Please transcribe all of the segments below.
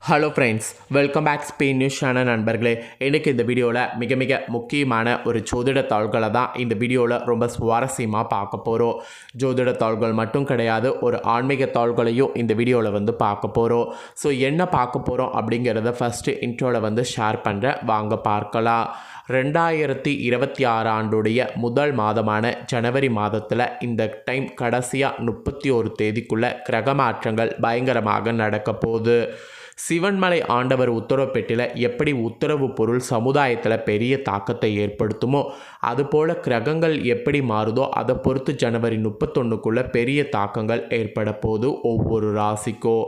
Hello friends, welcome back Spain news channel நண்பர்களே. எனக்கு இந்த வீடியோவில் மிக முக்கியமான ஒரு ஜோதிட தாள்களை தான் இந்த வீடியோவில் ரொம்ப சுவாரஸ்யமாக பார்க்க போகிறோம். ஜோதிட தாள்கள் மட்டும் கிடையாது, ஒரு ஆன்மீக தாள்களையும் இந்த வீடியோவில் பார்க்க போகிறோம். ஸோ என்ன பார்க்க போகிறோம் அப்படிங்கிறத ஃபஸ்ட்டு இன்ட்ரோவில் ஷேர் பண்ணுறேன், வாங்க பார்க்கலாம். 2026 ஆண்டுடைய முதல் மாதமான ஜனவரி மாதத்தில் இந்த டைம் கடைசியாக 31 தேதிக்குள்ளே கிரக மாற்றங்கள் பயங்கரமாக நடக்க போகுது. சிவன்மலை ஆண்டவர் உத்தரவு பெட்டியில் எப்படி உத்தரவு பொருள் சமுதாயத்தில் பெரிய தாக்கத்தை ஏற்படுத்துமோ அதுபோல் கிரகங்கள் எப்படி மாறுதோ அதை பொறுத்து ஜனவரி 31க்குள்ளே பெரிய தாக்கங்கள் ஏற்பட போது ஒவ்வொரு ராசிக்கோ.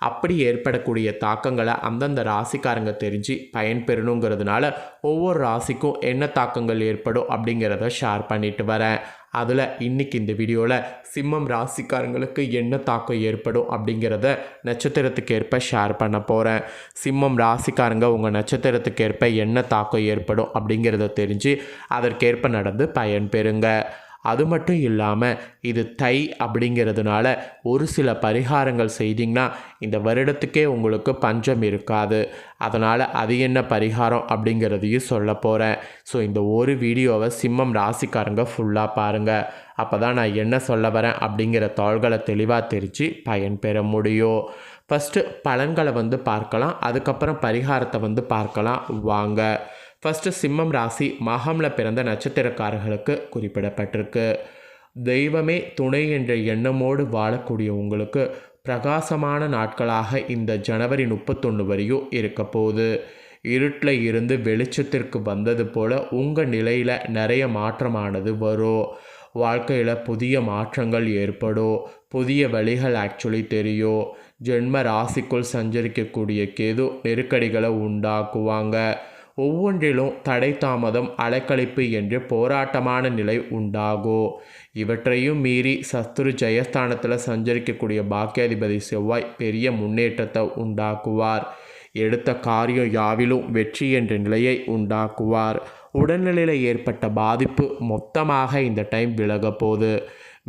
அப்படி ஏற்படக்கூடிய தாக்கங்களை அந்தந்த ராசிக்காரங்க தெரிஞ்சு பயன்பெறணுங்கிறதுனால ஒவ்வொரு ராசிக்கும் என்ன தாக்கங்கள் ஏற்படும் அப்படிங்கிறத ஷேர் பண்ணிட்டு வரேன். அதில் இன்றைக்கி இந்த வீடியோவில் சிம்மம் ராசிக்காரங்களுக்கு என்ன தாக்கம் ஏற்படும் அப்படிங்கிறத நட்சத்திரத்துக்கு ஏற்ப ஷேர் பண்ண போகிறேன். சிம்மம் ராசிக்காரங்க உங்கள் நட்சத்திரத்துக்கு ஏற்ப என்ன தாக்கம் ஏற்படும் அப்படிங்கிறத தெரிஞ்சு அதற்கேற்ப நடந்து பயன்பெறுங்க. அது மட்டும் இல்லாமல் இது தை அப்படிங்கிறதுனால ஒரு சில பரிகாரங்கள் செய்திங்கன்னா இந்த வருடத்துக்கே உங்களுக்கு பஞ்சம் இருக்காது. அதனால் அது என்ன பரிகாரம் அப்படிங்கிறதையும் சொல்ல போகிறேன். ஸோ இந்த ஒரு வீடியோவை சிம்மம் ராசிக்காரங்க ஃபுல்லாக பாருங்கள். அப்போ தான் நான் என்ன சொல்ல வரேன் அப்படிங்கிற தாள்களை தெளிவாக தெரிஞ்சு பயன்பெற முடியும். ஃபஸ்ட்டு பலன்களை பார்க்கலாம், அதுக்கப்புறம் பரிகாரத்தை பார்க்கலாம் வாங்க. ஃபஸ்ட்டு சிம்மம் ராசி மகமில் பிறந்த நட்சத்திரக்காரர்களுக்கு குறிப்பிடப்பட்டிருக்கு. தெய்வமே துணை என்ற எண்ணமோடு வாழக்கூடிய உங்களுக்கு பிரகாசமான நாட்களாக இந்த ஜனவரி 31 வரையும் இருக்க போகுது. இருட்டில் இருந்து வெளிச்சத்திற்கு வந்தது போல் உங்கள் நிலையில் நிறைய மாற்றமானது வரும். வாழ்க்கையில் புதிய மாற்றங்கள் ஏற்படும், புதிய வழிகள் ஆக்சுவலி தெரியும். ஜென்ம ராசிக்குள் சஞ்சரிக்கக்கூடிய கேது நெருக்கடிகளை உண்டாக்குவாங்க. ஒவ்வொன்றிலும் தடை தாமதம் அலைக்கழிப்பு என்று போராட்டமான நிலை உண்டாகும். இவற்றையும் மீறி சத்ரு ஜெயஸ்தானத்தில் சஞ்சரிக்கக்கூடிய பாக்கியாதிபதி செவ்வாய் பெரிய முன்னேற்றத்தை உண்டாக்குவார். எடுத்த காரியம் யாவிலும் வெற்றி என்ற நிலையை உண்டாக்குவார். உடல்நிலையில் ஏற்பட்ட பாதிப்பு மொத்தமாக இந்த டைம் விலக போகுது.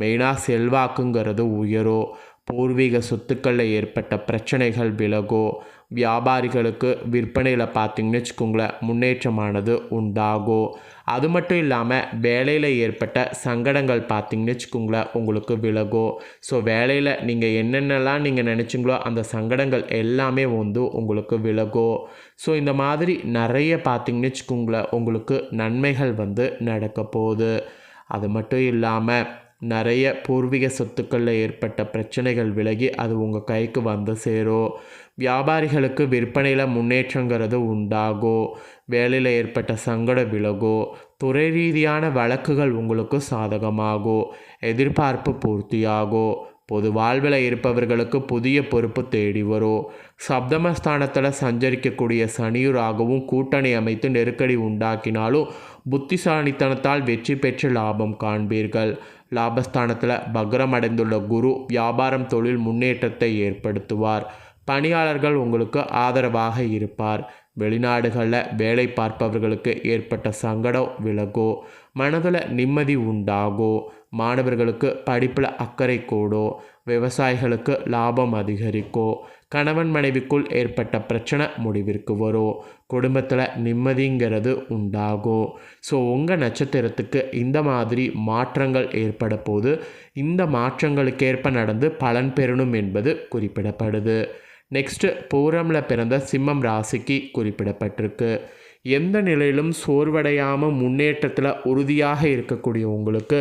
மெயினாக செல்வாக்குங்கிறது உயரும். பூர்வீக சொத்துக்களில் ஏற்பட்ட பிரச்சனைகள் விலகும். வியாபாரிகளுக்கு விற்பனையில் பார்த்திங்கன்னு வச்சுக்கோங்களேன் முன்னேற்றமானது உண்டாகும். அது மட்டும் இல்லாமல் வேலையில் ஏற்பட்ட சங்கடங்கள் பார்த்திங்கன்னு வச்சுக்கோங்களேன் உங்களுக்கு விலகும். ஸோ வேலையில் நீங்கள் என்னென்னலாம் நீங்கள் நினச்சிங்களோ அந்த சங்கடங்கள் எல்லாமே உங்களுக்கு விலகும். ஸோ இந்த மாதிரி நிறைய பார்த்திங்கன்னு வச்சுக்கோங்களேன் உங்களுக்கு நன்மைகள் நடக்க போகுது. அது மட்டும் இல்லாமல் நிறைய பூர்வீக சொத்துக்களில் ஏற்பட்ட பிரச்சனைகள் விலகி அது உங்கள் கைக்கு சேரும். வியாபாரிகளுக்கு விற்பனையில் முன்னேற்றங்கிறது உண்டாகும். வேலையில் ஏற்பட்ட சங்கடம் விலகும். துறை ரீதியான வழக்குகள் உங்களுக்கு சாதகமாகும். எதிர்பார்ப்பு பூர்த்தியாகும். பொது வாழ்வில் இருப்பவர்களுக்கு புதிய பொறுப்பு தேடி வரும். சப்தமஸ்தானத்தில் சஞ்சரிக்கக்கூடிய சனியுராகவும் கூட்டணி அமைத்து நெருக்கடி உண்டாக்கினாலும் புத்திசாலித்தனத்தால் வெற்றி பெற்று லாபம் காண்பீர்கள். லாபஸ்தானத்தில் பக்ரம் அடைந்துள்ள குரு வியாபாரம் தொழில் முன்னேற்றத்தை ஏற்படுத்துவார். பணியாளர்கள் உங்களுக்கு ஆதரவாக இருப்பார். வெளிநாடுகளில் வேலை பார்ப்பவர்களுக்கு ஏற்பட்ட சங்கடம் விலகும். மனதில் நிம்மதி உண்டாகும். மாணவர்களுக்கு படிப்பில் அக்கறை கூடும். விவசாயிகளுக்கு லாபம் அதிகரிக்கும். கணவன் மனைவிக்குள் ஏற்பட்ட பிரச்சனை முடிவிற்கு வரும். குடும்பத்தில் நிம்மதிங்கிறது உண்டாகும். ஸோ உங்கள் நட்சத்திரத்துக்கு இந்த மாதிரி மாற்றங்கள் ஏற்பட போது இந்த மாற்றங்களுக்கேற்ப நடந்து பலன் பெறணும் என்பது குறிப்பிடப்படுது. நெக்ஸ்ட்டு பூரமில் பிறந்த சிம்மம் ராசிக்கு குறிப்பிடப்பட்டிருக்கு. எந்த நிலையிலும் சோர்வடையாமல் முன்னேற்றத்தில் உறுதியாக இருக்கக்கூடிய உங்களுக்கு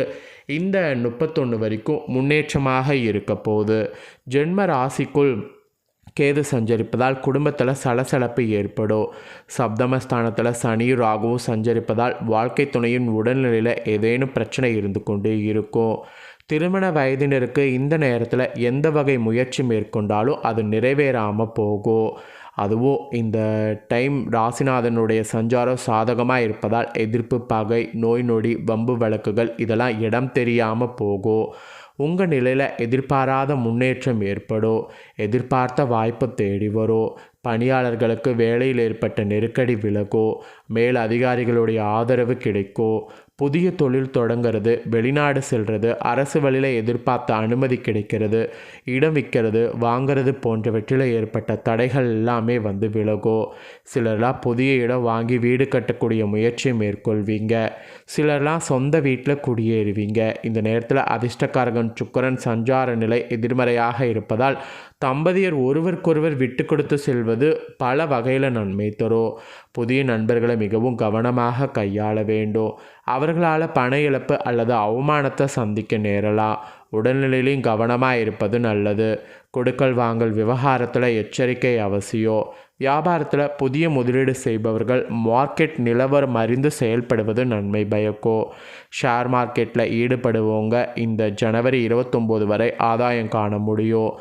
இந்த 31 வரைக்கும் முன்னேற்றமாக இருக்க போகுது. ஜென்ம ராசிக்குள் கேது சஞ்சரிப்பதால் குடும்பத்தில் சலசலப்பு ஏற்படும். சப்தமஸ்தானத்தில் சனி ராகுவும் சஞ்சரிப்பதால் வாழ்க்கை துணையின் உடல்நிலையில் ஏதேனும் பிரச்சனை இருந்து கொண்டே இருக்கும். திருமண வயதினருக்கு இந்த நேரத்தில் எந்த வகை முயற்சி மேற்கொண்டாலும் அது நிறைவேறாமல் போகும். அதுவும் இந்த டைம் ராசிநாதனுடைய சஞ்சாரம் சாதகமாக இருப்பதால் எதிர்ப்பு, பகை, நோய் நொடி, வம்பு வழக்குகள் இதெல்லாம் இடம் தெரியாமல் போகும். உங்கள் நிலையில் எதிர்பாராத முன்னேற்றம் ஏற்படும். எதிர்பார்த்த வாய்ப்பு தேடி வரும். பணியாளர்களுக்கு வேலையில் ஏற்பட்ட நெருக்கடி விலகும். மேல் அதிகாரிகளுடைய ஆதரவு கிடைக்கும். புதிய தொழில் தொடங்கிறது, வெளிநாடு செல்வது, அரசு வழியில் எதிர்பார்த்த அனுமதி கிடைக்கிறது, இடம் விற்கிறது, வாங்கிறது போன்றவற்றில் ஏற்பட்ட தடைகள் எல்லாமே விலகும். சிலர்லாம் புதிய இடம் வாங்கி வீடு கட்டக்கூடிய முயற்சியை மேற்கொள்வீங்க. சிலர்லாம் சொந்த வீட்டில் குடியேறுவீங்க. இந்த நேரத்தில் அதிர்ஷ்டக்காரகன் சுக்கிரன் சஞ்சார நிலை எதிர்மறையாக இருப்பதால் தம்பதியர் ஒருவருக்கொருவர் விட்டு கொடுத்து செல்வது பல வகையில் நன்மை தரும். புதிய நண்பர்களை மிகவும் கவனமாக கையாள வேண்டும். அவர்களால் பண இழப்பு அல்லது அவமானத்தை சந்திக்க நேரலாம். உடல்நிலையிலையும் கவனமாக இருப்பது நல்லது. கொடுக்கல் வாங்கல் விவகாரத்தில் எச்சரிக்கை அவசியம். வியாபாரத்தில் புதிய முதலீடு செய்பவர்கள் மார்க்கெட் நிலவரம் அறிந்து செயல்படுவது நன்மை பயக்கும். ஷேர் மார்க்கெட்டில் ஈடுபடுவவங்க இந்த ஜனவரி 29 வரை ஆதாயம் காண முடியும்.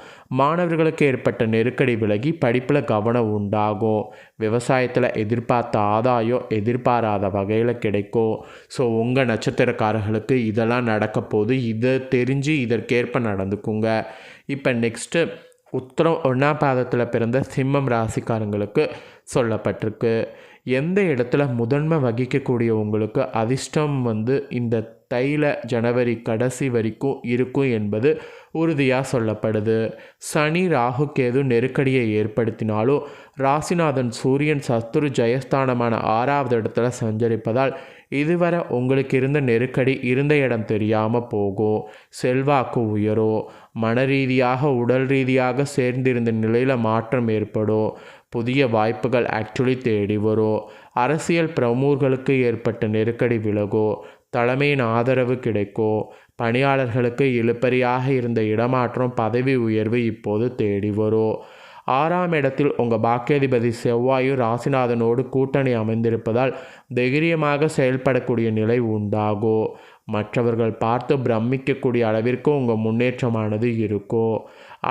மாணவர்களுக்கு ஏற்பட்ட நெருக்கடி விலகி படிப்பில் கவனம் உண்டாகும். விவசாயத்தில் எதிர்பார்த்த ஆதாயம் எதிர்பாராத வகையில் கிடைக்கும். ஸோ உங்கள் நட்சத்திரக்காரர்களுக்கு இதெல்லாம் நடக்க போது இதை தெரிஞ்சு இதற்கேற்ப நடந்துக்குங்க. இப்போ நெக்ஸ்ட்டு உத்திரம் 1ஆம் பாதத்தில் பிறந்த சிம்மம் ராசிக்காரங்களுக்கு சொல்லப்பட்டிருக்கு. எந்த இடத்துல முதன்மை வகிக்கக்கூடிய உங்களுக்கு அதிர்ஷ்டம் இந்த ஜனவரி கடைசி வரைக்கும் இருக்கும் என்பது உறுதியாக சொல்லப்படுது. சனி ராகு கேது நெருக்கடியை ஏற்படுத்தினாலும் ராசிநாதன் சூரியன் சத்துரு ஜெயஸ்தானமான 6வது இடத்துல சஞ்சரிப்பதால் இதுவரை உங்களுக்கு இருந்த நெருக்கடி இருந்த இடம் தெரியாமல் போகும். செல்வாக்கு உயரும். மன ரீதியாக உடல் ரீதியாக சேர்ந்திருந்த நிலையில் மாற்றம் ஏற்படும். புதிய வாய்ப்புகள் ஆக்சுவலி தேடி வரும். அரசியல் பிரமுகர்களுக்கு ஏற்பட்ட நெருக்கடி விலகும். தலைமையின் ஆதரவு கிடைக்கும். பணியாளர்களுக்கு இழுபறியாக இருந்த இடமாற்றம் பதவி உயர்வு இப்போது தேடி வரும். 6ஆம் இடத்தில் உங்கள் பாக்கியாதிபதி செவ்வாயும் ராசிநாதனோடு கூட்டணி அமைந்திருப்பதால் தைரியமாக செயல்படக்கூடிய நிலை உண்டாகும். மற்றவர்கள் பார்த்து பிரமிக்கக்கூடிய அளவிற்கு உங்கள் முன்னேற்றமானது இருக்கும்.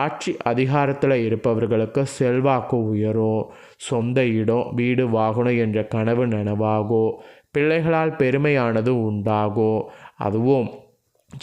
ஆட்சி அதிகாரத்தில் இருப்பவர்களுக்கு செல்வாக்கு உயரும். சொந்த இடம், வீடு, வாகனம் என்ற கனவு நனவாகும். பிள்ளைகளால் பெருமையானது உண்டாகும். அதுவும்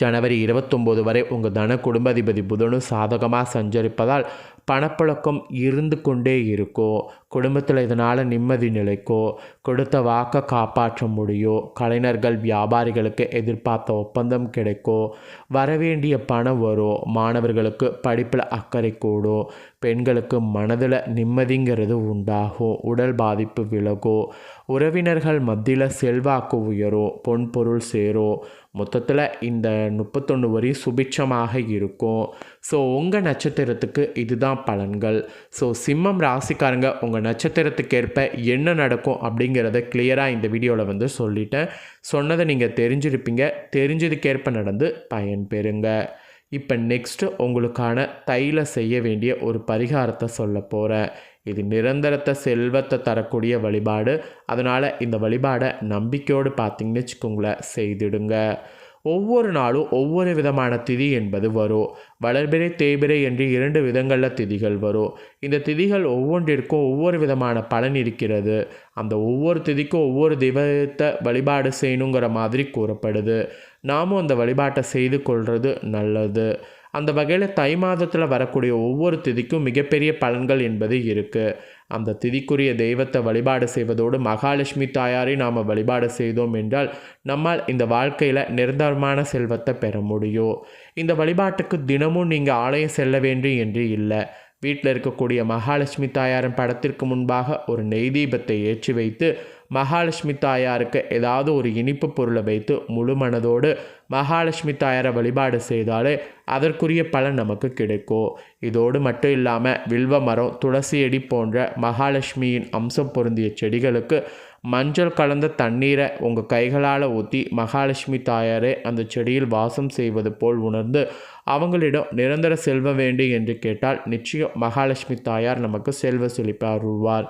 ஜனவரி 29 வரை உங்கள் தன குடும்பாதிபதி புதனும் சாதகமாக சஞ்சரிப்பதால் பணப்புழக்கம் இருந்து கொண்டே இருக்கும். குடும்பத்தில் இதனால் நிம்மதி நிலைக்கும். கொடுத்த வாக்கை காப்பாற்ற முடியும். கலைஞர்கள் வியாபாரிகளுக்கு எதிர்பார்த்த ஒப்பந்தம் கிடைக்கும். வரவேண்டிய பணம் வரும். மாணவர்களுக்கு படிப்பில் அக்கறை கூடும். பெண்களுக்கு மனதில் நிம்மதிங்கிறது உண்டாகும். உடல் பாதிப்பு விலகும். உறவினர்கள் மத்தியில் செல்வாக்கு உயரும். பொன்பொருள் சேரும். மொத்தத்தில் இந்த 31 வரி சுபிட்சமாக இருக்கும். ஸோ உங்கள் நட்சத்திரத்துக்கு இதுதான் பலன்கள். ஸோ சிம்மம் ராசிக்காரங்க உங்கள் நட்சத்திரத்துக்கேற்ப என்ன நடக்கும் அப்படிங்கிறத கிளியராக இந்த வீடியோவில் சொல்லிட்டேன். சொன்னதை நீங்கள் தெரிஞ்சிருப்பீங்க. தெரிஞ்சதுக்கேற்ப நடந்து பயன் பெறுங்க. இப்போ நெக்ஸ்ட்டு உங்களுக்கான செய்ய வேண்டிய ஒரு பரிகாரத்தை சொல்ல போகிறேன். இது நிரந்தரத்தை செல்வத்தை தரக்கூடிய வழிபாடு. அதனால் இந்த வழிபாடை நம்பிக்கையோடு பார்த்தீங்கன்னு வச்சுக்கோங்களேன், செய்திடுங்க. ஒவ்வொரு நாளும் ஒவ்வொரு விதமான திதி என்பது வரும். வளர்பிறை தேய்பிறை என்று 2 விதங்களில் திதிகள் வரும். இந்த திதிகள் ஒவ்வொன்றிற்கும் ஒவ்வொரு விதமான பலன் இருக்கிறது. அந்த ஒவ்வொரு திதிக்கும் ஒவ்வொரு தெய்வத்தை வழிபாடு செய்யணுங்கிற மாதிரி கூறப்படுது. நாமும் அந்த வழிபாட்டை செய்து கொள்வது நல்லது. அந்த வகையில் தை மாதத்தில் வரக்கூடிய ஒவ்வொரு திதிக்கும் மிகப்பெரிய பலன்கள் என்பது இருக்குது. அந்த திதிக்குரிய தெய்வத்தை வழிபாடு செய்வதோடு மகாலட்சுமி தாயாரை நாம் வழிபாடு செய்தோம் என்றால் நம்மால் இந்த வாழ்க்கையில் நிரந்தரமான செல்வத்தை பெற முடியும். இந்த வழிபாட்டுக்கு தினமும் நீங்கள் ஆலயம் செல்ல வேண்டும் என்று இல்லை. வீட்டில் இருக்கக்கூடிய மகாலட்சுமி தாயாரின் படத்திற்கு முன்பாக ஒரு நெய் தீபத்தை ஏற்றி வைத்து மகாலட்சுமி தாயாருக்கு ஏதாவது ஒரு இனிப்பு பொருளை வைத்து முழு மனதோடு மகாலட்சுமி தாயாரை வழிபாடு செய்தாலே அதற்குரிய பலன் நமக்கு கிடைக்கும். இதோடு மட்டும் இல்லாமல் வில்வ மரம், துளசி செடி போன்ற மகாலட்சுமியின் அம்சம் பொருந்திய செடிகளுக்கு மஞ்சள் கலந்த தண்ணீரை உங்கள் கைகளால் ஊற்றி மகாலட்சுமி தாயாரே அந்த செடியில் வாசம் செய்வது போல் உணர்ந்து அவங்களிடம் நிரந்தர செல்வம் வேண்டும் என்று கேட்டால் நிச்சயம் மகாலட்சுமி தாயார் நமக்கு செல்வ செழிப்பை அருள்வார்.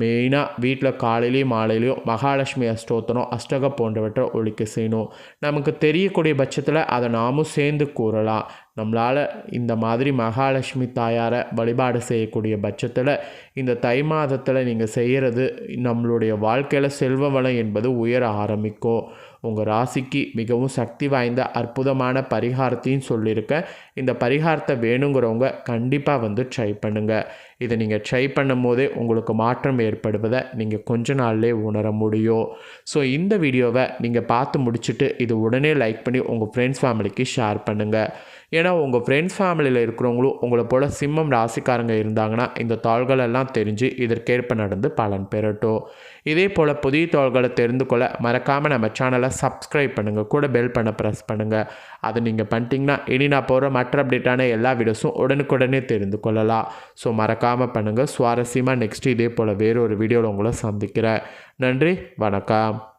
மெயினாக வீட்டில் காலையிலையும் மாலையிலையும் மகாலட்சுமி அஷ்டோத்திரம், அஷ்டகம் போன்றவற்றை ஒழிக்க செய்யணும். நமக்கு தெரியக்கூடிய பட்சத்தில் அதை நாமும் சேர்ந்து கூறலாம். நம்மளால் இந்த மாதிரி மகாலட்சுமி தாயாரை வழிபாடு செய்யக்கூடிய பட்சத்தில் இந்த தை மாதத்தில் நீங்கள் செய்கிறது நம்மளுடைய வாழ்க்கையில் செல்வ வளம் என்பது உயர ஆரம்பிக்கும். உங்கள் ராசிக்கு மிகவும் சக்தி வாய்ந்த அற்புதமான பரிகாரத்தையும் சொல்லியிருக்கேன். இந்த பரிகாரத்தை வேணுங்கிறவங்க கண்டிப்பாக வந்து ட்ரை பண்ணுங்கள். இதை நீங்கள் ட்ரை பண்ணும் போதே உங்களுக்கு மாற்றம் ஏற்படுவதை நீங்கள் கொஞ்ச நாள்லேயே உணர முடியும். ஸோ இந்த வீடியோவை நீங்கள் பார்த்து முடிச்சுட்டு இது உடனே லைக் பண்ணி உங்கள் ஃப்ரெண்ட்ஸ் ஃபேமிலிக்கு ஷேர் பண்ணுங்கள். ஏன்னா உங்கள் ஃப்ரெண்ட்ஸ் ஃபேமிலியில் இருக்கிறவங்களும் உங்களை போல் சிம்மம் ராசிக்காரங்க இருந்தாங்கன்னா இந்த தாள்களெல்லாம் தெரிஞ்சு இதற்கேற்ப நடந்து பலன் பெறட்டும். இதே போல் புதிய தாள்களை தெரிந்து கொள்ள மறக்காமல் நம்ம சேனலை சப்ஸ்கிரைப் பண்ணுங்கள், கூட பெல் பண்ண ப்ரெஸ் பண்ணுங்கள். அதை நீங்கள் பண்ணிட்டீங்கன்னா இனி நான் போகிற மற்ற அப்டேட்டான எல்லா வீடியோஸும் உடனுக்குடனே தெரிந்து கொள்ளலாம். ஸோ மறக்காமல் பண்ணுங்கள். சுவாரஸ்யமாக நெக்ஸ்ட் இதே போல் வேறு ஒரு வீடியோவில் உங்களை சந்திக்கிறேன். நன்றி, வணக்கம்.